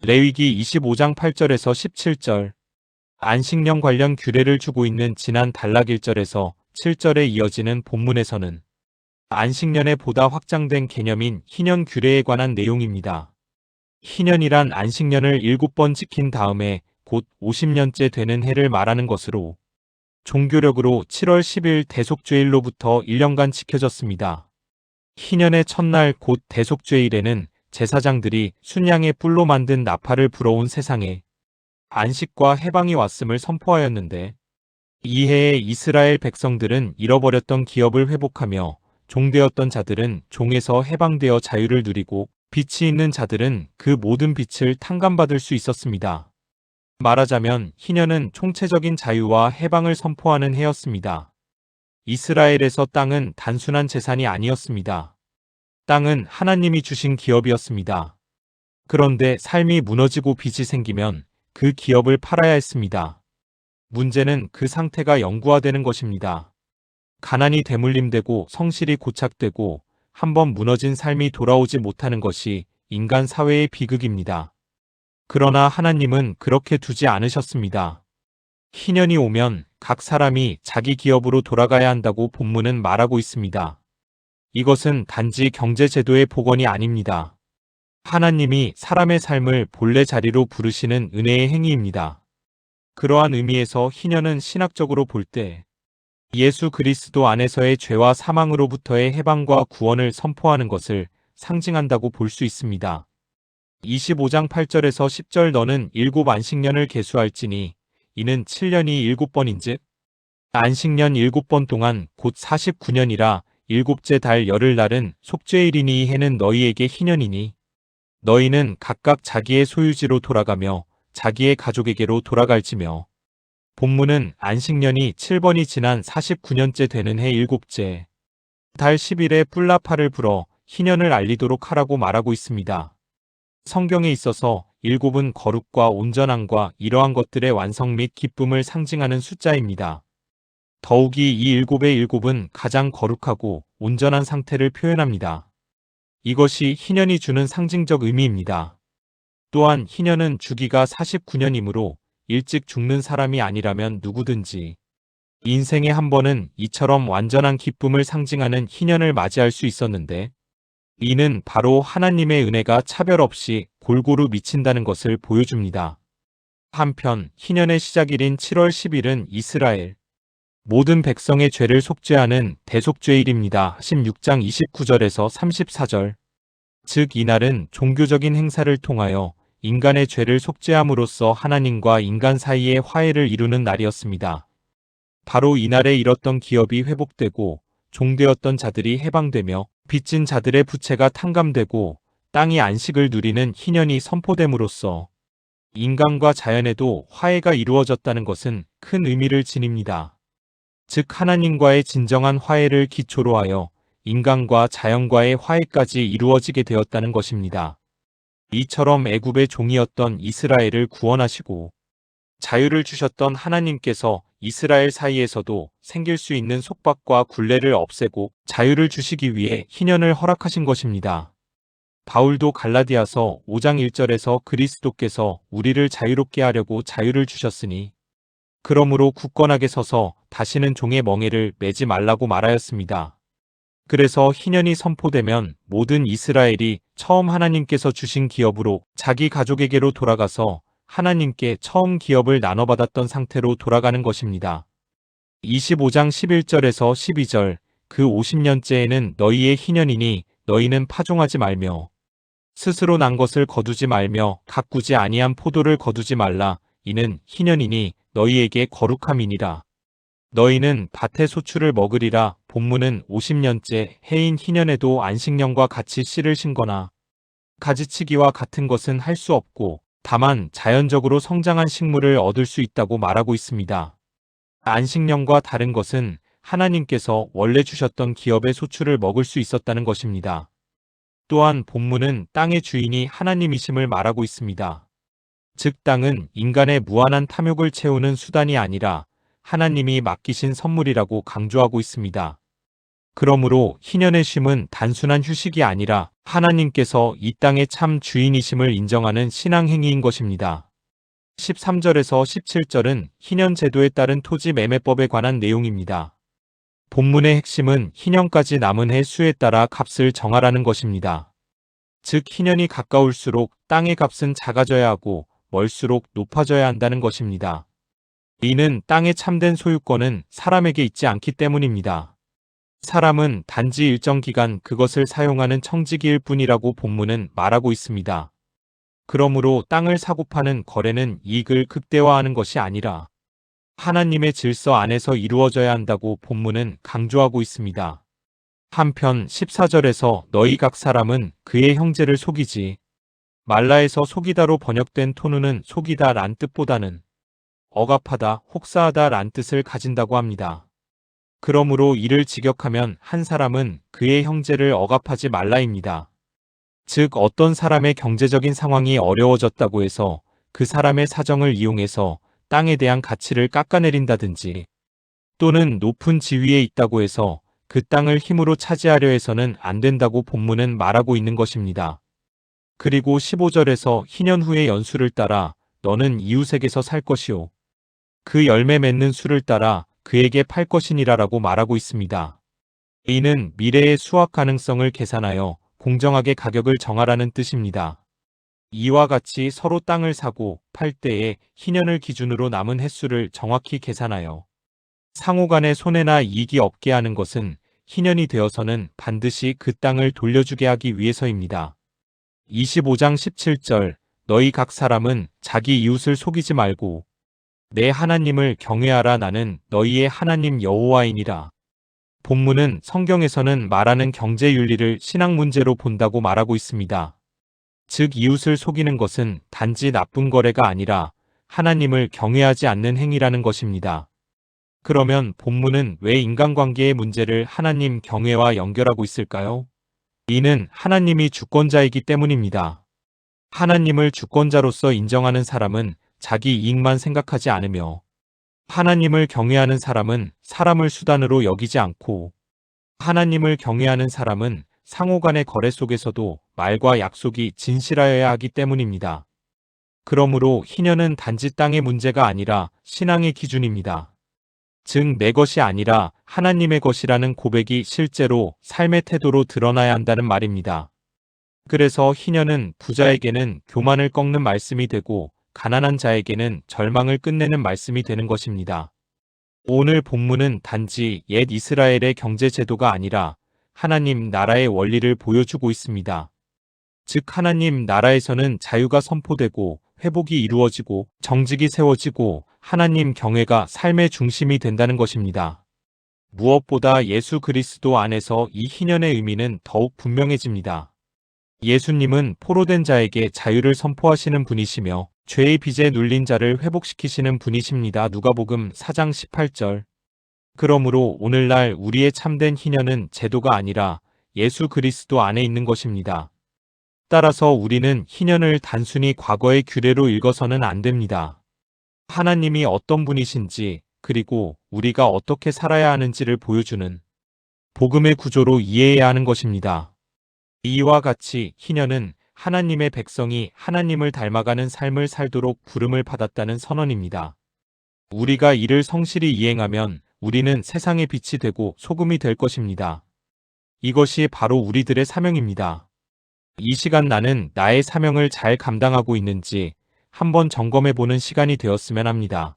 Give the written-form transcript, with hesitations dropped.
레위기 25장 8절에서 17절. 안식년 관련 규례를 주고 있는 지난 단락 1절에서 7절에 이어지는 본문에서는 안식년에 보다 확장된 개념인 희년 규례에 관한 내용입니다. 희년이란 안식년을 7번 지킨 다음에 곧 50년째 되는 해를 말하는 것으로 종교력으로 7월 10일 대속죄일로부터 1년간 지켜졌습니다. 희년의 첫날 곧 대속죄일에는 제사장들이 순양의 뿔로 만든 나팔을 불어온 세상에 안식과 해방이 왔음을 선포하였는데, 이 해에 이스라엘 백성들은 잃어버렸던 기업을 회복하며 종되었던 자들은 종에서 해방되어 자유를 누리고 빛이 있는 자들은 그 모든 빛을 탕감받을 수 있었습니다. 말하자면 희년은 총체적인 자유와 해방을 선포하는 해였습니다. 이스라엘에서 땅은 단순한 재산이 아니었습니다. 땅은 하나님이 주신 기업이었습니다. 그런데 삶이 무너지고 빚이 생기면 그 기업을 팔아야 했습니다. 문제는 그 상태가 영구화되는 것입니다. 가난이 대물림되고 성실이 고착되고 한번 무너진 삶이 돌아오지 못하는 것이 인간 사회의 비극입니다. 그러나 하나님은 그렇게 두지 않으셨습니다. 희년이 오면 각 사람이 자기 기업으로 돌아가야 한다고 본문은 말하고 있습니다. 이것은 단지 경제제도의 복원이 아닙니다. 하나님이 사람의 삶을 본래 자리로 부르시는 은혜의 행위입니다. 그러한 의미에서 희년은 신학적으로 볼 때 예수 그리스도 안에서의 죄와 사망으로부터의 해방과 구원을 선포하는 것을 상징한다고 볼 수 있습니다. 25장 8절에서 10절 너는 7 안식년을 계수할지니 이는 7년이 7번인즉 안식년 7번 동안 곧 49년이라 일곱째 달 열흘날은 속죄일이니 이 해는 너희에게 희년이니 너희는 각각 자기의 소유지로 돌아가며 자기의 가족에게로 돌아갈지며. 본문은 안식년이 7번이 지난 49년째 되는 해 일곱째 달 10일에 뿔나팔을 불어 희년을 알리도록 하라고 말하고 있습니다. 성경에 있어서 일곱은 거룩과 온전함과 이러한 것들의 완성 및 기쁨을 상징하는 숫자입니다. 더욱이 이 일곱의 일곱은 가장 거룩하고 온전한 상태를 표현합니다. 이것이 희년이 주는 상징적 의미입니다. 또한 희년은 주기가 49년이므로 일찍 죽는 사람이 아니라면 누구든지 인생에 한 번은 이처럼 완전한 기쁨을 상징하는 희년을 맞이할 수 있었는데, 이는 바로 하나님의 은혜가 차별 없이 골고루 미친다는 것을 보여줍니다. 한편 희년의 시작일인 7월 10일은 이스라엘 모든 백성의 죄를 속죄하는 대속죄일입니다. 16장 29절에서 34절. 즉 이날은 종교적인 행사를 통하여 인간의 죄를 속죄함으로써 하나님과 인간 사이의 화해를 이루는 날이었습니다. 바로 이날에 잃었던 기업이 회복되고 종되었던 자들이 해방되며 빚진 자들의 부채가 탕감되고 땅이 안식을 누리는 희년이 선포됨으로써 인간과 자연에도 화해가 이루어졌다는 것은 큰 의미를 지닙니다. 즉 하나님과의 진정한 화해를 기초로 하여 인간과 자연과의 화해까지 이루어지게 되었다는 것입니다. 이처럼 애굽의 종이었던 이스라엘을 구원하시고 자유를 주셨던 하나님께서 이스라엘 사이에서도 생길 수 있는 속박과 굴레를 없애고 자유를 주시기 위해 희년을 허락하신 것입니다. 바울도 갈라디아서 5장 1절에서 그리스도께서 우리를 자유롭게 하려고 자유를 주셨으니 그러므로 굳건하게 서서 다시는 종의 멍에를 매지 말라고 말하였습니다. 그래서 희년이 선포되면 모든 이스라엘이 처음 하나님께서 주신 기업으로 자기 가족에게로 돌아가서 하나님께 처음 기업을 나눠받았던 상태로 돌아가는 것입니다. 25장 11절에서 12절 그 50년째에는 너희의 희년이니 너희는 파종하지 말며 스스로 난 것을 거두지 말며 가꾸지 아니한 포도를 거두지 말라. 이는 희년이니 너희에게 거룩함이니라. 너희는 밭의 소출을 먹으리라. 본문은 50년째 해인 희년에도 안식년과 같이 씨를 심거나 가지치기와 같은 것은 할 수 없고 다만 자연적으로 성장한 식물을 얻을 수 있다고 말하고 있습니다. 안식년과 다른 것은 하나님께서 원래 주셨던 기업의 소출을 먹을 수 있었다는 것입니다. 또한 본문은 땅의 주인이 하나님이심을 말하고 있습니다. 즉 땅은 인간의 무한한 탐욕을 채우는 수단이 아니라 하나님이 맡기신 선물이라고 강조하고 있습니다. 그러므로 희년의 쉼은 단순한 휴식이 아니라 하나님께서 이 땅의 참 주인이심을 인정하는 신앙 행위인 것입니다. 13절에서 17절은 희년 제도에 따른 토지 매매법에 관한 내용입니다. 본문의 핵심은 희년까지 남은 해 수에 따라 값을 정하라는 것입니다. 즉 희년이 가까울수록 땅의 값은 작아져야 하고 멀수록 높아져야 한다는 것입니다. 이는 땅의 참된 소유권은 사람에게 있지 않기 때문입니다. 사람은 단지 일정 기간 그것을 사용하는 청지기일 뿐이라고 본문은 말하고 있습니다. 그러므로 땅을 사고 파는 거래는 이익을 극대화하는 것이 아니라 하나님의 질서 안에서 이루어져야 한다고 본문은 강조하고 있습니다. 한편 14절에서 너희 각 사람은 그의 형제를 속이지 말라에서 속이다로 번역된 토누는 속이다 란 뜻보다는 억압하다, 혹사하다 란 뜻을 가진다고 합니다. 그러므로 이를 직역하면 한 사람은 그의 형제를 억압하지 말라입니다. 즉 어떤 사람의 경제적인 상황이 어려워졌다고 해서 그 사람의 사정을 이용해서 땅에 대한 가치를 깎아내린다든지 또는 높은 지위에 있다고 해서 그 땅을 힘으로 차지하려 해서는 안 된다고 본문은 말하고 있는 것입니다. 그리고 15절에서 희년 후의 연수를 따라 너는 이웃에게서 살 것이요 그 열매 맺는 수를 따라 그에게 팔 것이니라라고 말하고 있습니다. 이는 미래의 수확 가능성을 계산하여 공정하게 가격을 정하라는 뜻입니다. 이와 같이 서로 땅을 사고 팔 때에 희년을 기준으로 남은 횟수를 정확히 계산하여 상호 간의 손해나 이익이 없게 하는 것은 희년이 되어서는 반드시 그 땅을 돌려주게 하기 위해서입니다. 25장 17절 너희 각 사람은 자기 이웃을 속이지 말고 내 하나님을 경외하라 나는 너희의 하나님 여호와이니라. 본문은 성경에서는 말하는 경제윤리를 신앙 문제로 본다고 말하고 있습니다. 즉 이웃을 속이는 것은 단지 나쁜 거래가 아니라 하나님을 경외하지 않는 행위라는 것입니다. 그러면 본문은 왜 인간관계의 문제를 하나님 경외와 연결하고 있을까요? 이는 하나님이 주권자이기 때문입니다. 하나님을 주권자로서 인정하는 사람은 자기 이익만 생각하지 않으며 하나님을 경외하는 사람은 사람을 수단으로 여기지 않고 하나님을 경외하는 사람은 상호 간의 거래 속에서도 말과 약속이 진실하여야 하기 때문입니다. 그러므로 희년은 단지 땅의 문제가 아니라 신앙의 기준입니다. 즉 내 것이 아니라 하나님의 것이라는 고백이 실제로 삶의 태도로 드러나야 한다는 말입니다. 그래서 희년은 부자에게는 교만을 꺾는 말씀이 되고 가난한 자에게는 절망을 끝내는 말씀이 되는 것입니다. 오늘 본문은 단지 옛 이스라엘의 경제 제도가 아니라 하나님 나라의 원리를 보여주고 있습니다. 즉 하나님 나라에서는 자유가 선포되고 회복이 이루어지고 정직이 세워지고 하나님 경외가 삶의 중심이 된다는 것입니다. 무엇보다 예수 그리스도 안에서 이 희년의 의미는 더욱 분명해집니다. 예수님은 포로된 자에게 자유를 선포하시는 분이시며 죄의 빚에 눌린 자를 회복시키시는 분이십니다. 누가복음 4장 18절. 그러므로 오늘날 우리의 참된 희년은 제도가 아니라 예수 그리스도 안에 있는 것입니다. 따라서 우리는 희년을 단순히 과거의 규례로 읽어서는 안 됩니다. 하나님이 어떤 분이신지 그리고 우리가 어떻게 살아야 하는지를 보여주는 복음의 구조로 이해해야 하는 것입니다. 이와 같이 희년은 하나님의 백성이 하나님을 닮아가는 삶을 살도록 부름을 받았다는 선언입니다. 우리가 이를 성실히 이행하면 우리는 세상의 빛이 되고 소금이 될 것입니다. 이것이 바로 우리들의 사명입니다. 이 시간 나는 나의 사명을 잘 감당하고 있는지 한번 점검해보는 시간이 되었으면 합니다.